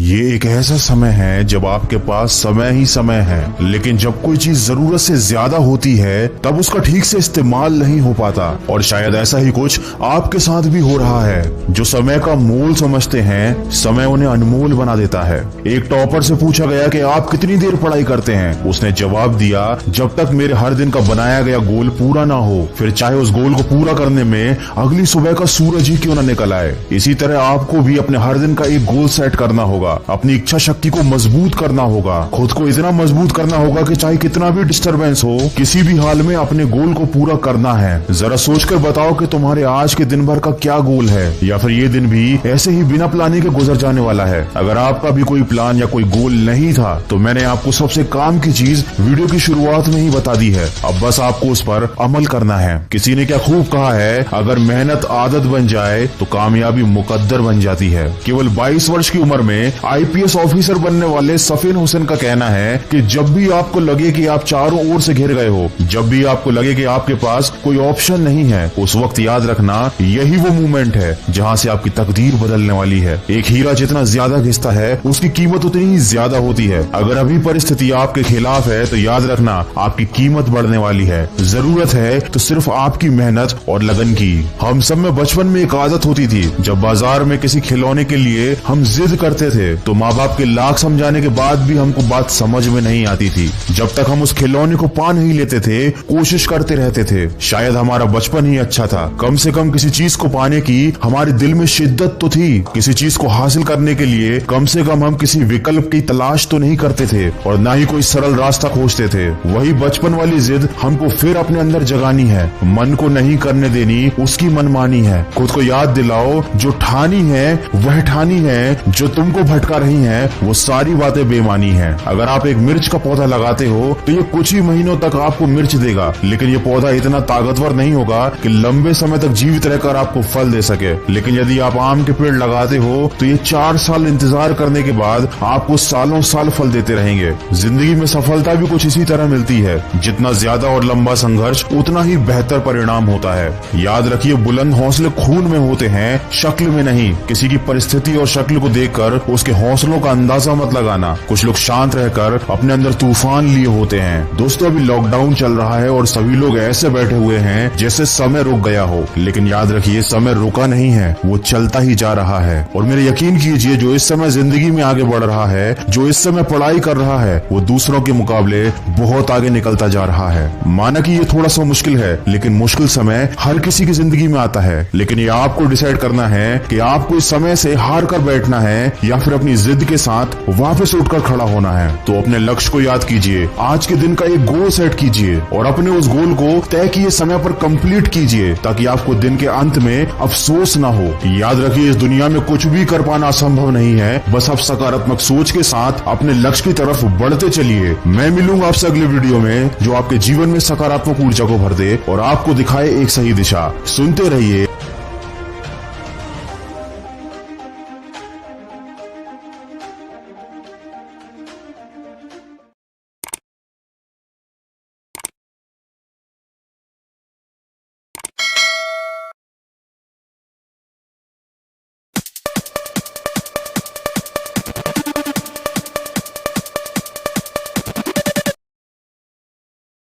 ये एक ऐसा समय है जब आपके पास समय ही समय है, लेकिन जब कोई चीज जरूरत से ज्यादा होती है तब उसका ठीक से इस्तेमाल नहीं हो पाता। और शायद ऐसा ही कुछ आपके साथ भी हो रहा है। जो समय का मोल समझते हैं, समय उन्हें अनमोल बना देता है। एक टॉपर से पूछा गया कि आप कितनी देर पढ़ाई करते हैं। उसने जवाब दिया, जब तक मेरे हर दिन का बनाया गया गोल पूरा ना हो, फिर चाहे उस गोल को पूरा करने में अगली सुबह का सूरज ही क्यों ना निकल आए। इसी तरह आपको भी अपने हर दिन का एक गोल सेट करना होगा, अपनी इच्छा शक्ति को मजबूत करना होगा, खुद को इतना मजबूत करना होगा कि चाहे कितना भी डिस्टरबेंस हो, किसी भी हाल में अपने गोल को पूरा करना है। जरा सोचकर बताओ कि तुम्हारे आज के दिन भर का क्या गोल है, या फिर ये दिन भी ऐसे ही बिना प्लानिंग के गुजर जाने वाला है। अगर आपका भी कोई प्लान या कोई गोल नहीं था तो मैंने आपको सबसे काम की चीज वीडियो की शुरुआत में ही बता दी है। अब बस आपको उस पर अमल करना है। किसी ने क्या खूब कहा है, अगर मेहनत आदत बन जाए तो कामयाबी मुकद्दर बन जाती है। केवल 22 वर्ष की उम्र में आईपीएस ऑफिसर बनने वाले सफीन हुसैन का कहना है कि जब भी आपको लगे कि आप चारों ओर से घिर गए हो, जब भी आपको लगे कि आपके पास कोई ऑप्शन नहीं है, उस वक्त याद रखना यही वो मोमेंट है जहां से आपकी तकदीर बदलने वाली है। एक हीरा जितना ज्यादा घिसता है उसकी कीमत उतनी ही ज्यादा होती है। अगर अभी परिस्थिति आपके खिलाफ है तो याद रखना आपकी कीमत बढ़ने वाली है। जरूरत है तो सिर्फ आपकी मेहनत और लगन की। हम सब में बचपन में एक आदत होती थी, जब बाजार में किसी खिलौने के लिए हम जिद करते थे तो माँ बाप के लाख समझाने के बाद भी हमको बात समझ में नहीं आती थी। जब तक हम उस खिलौने को पा नहीं लेते थे, कोशिश करते रहते थे। शायद हमारा बचपन ही अच्छा था। कम से कम किसी चीज को पाने की हमारे दिल में शिद्दत तो थी। किसी चीज को हासिल करने के लिए कम से कम हम किसी विकल्प की तलाश तो नहीं करते थे, और न ही कोई सरल रास्ता खोजते थे। वही बचपन वाली जिद हमको फिर अपने अंदर जगानी है। मन को नहीं करने देनी उसकी मनमानी है। खुद को याद दिलाओ, जो ठानी है वह ठानी है, जो तुमको भटका रही है वो सारी बातें बेमानी है। अगर आप एक मिर्च का पौधा लगाते हो तो ये कुछ ही महीनों तक आपको मिर्च देगा, लेकिन ये पौधा इतना ताकतवर नहीं होगा कि लंबे समय तक जीवित रहकर आपको फल दे सके। लेकिन यदि आप आम के पेड़ लगाते हो तो ये 4 साल इंतजार करने के बाद आपको सालों साल फल देते रहेंगे। जिंदगी में सफलता भी कुछ इसी तरह मिलती है। जितना ज्यादा और लंबा संघर्ष उतना ही बेहतर परिणाम होता है। याद रखिए, बुलंद हौसले खून में होते हैं, शक्ल में नहीं। किसी की परिस्थिति और शक्ल को देखकर उसके हौसलों का अंदाजा मत लगाना। कुछ लोग शांत रहकर अपने अंदर तूफान लिए होते हैं। दोस्तों, अभी लॉकडाउन चल रहा है और सभी लोग ऐसे बैठे हुए हैं जैसे समय रुक गया हो, लेकिन याद रखिए समय रुका नहीं है, वो चलता ही जा रहा है। और मेरे यकीन कीजिए, जो इस समय जिंदगी में आगे बढ़ रहा है, जो इस समय पढ़ाई कर रहा है, वो दूसरों के मुकाबले बहुत आगे निकलता जा रहा है। माना कि ये थोड़ा सा मुश्किल है, लेकिन मुश्किल समय हर किसी की जिंदगी में आता है। लेकिन ये आपको डिसाइड करना है कि आपको इस समय से हार कर बैठना है या फिर अपनी जिद के साथ वापस उठकर खड़ा होना है। तो अपने लक्ष्य को याद कीजिए, आज के दिन का एक गोल सेट कीजिए और अपने उस गोल को तय किए समय पर कंप्लीट कीजिए, ताकि आपको दिन के अंत में अफसोस ना हो। याद रखिए, इस दुनिया में कुछ भी कर पाना असंभव नहीं है। बस आप सकारात्मक सोच के साथ अपने लक्ष्य की तरफ बढ़ते चलिए। मैं मिलूंगा आपसे अगले वीडियो में, जो आपके जीवन में सकारात्मक ऊर्जा को भर दे और आपको दिखाए एक सही दिशा। सुनते रहिए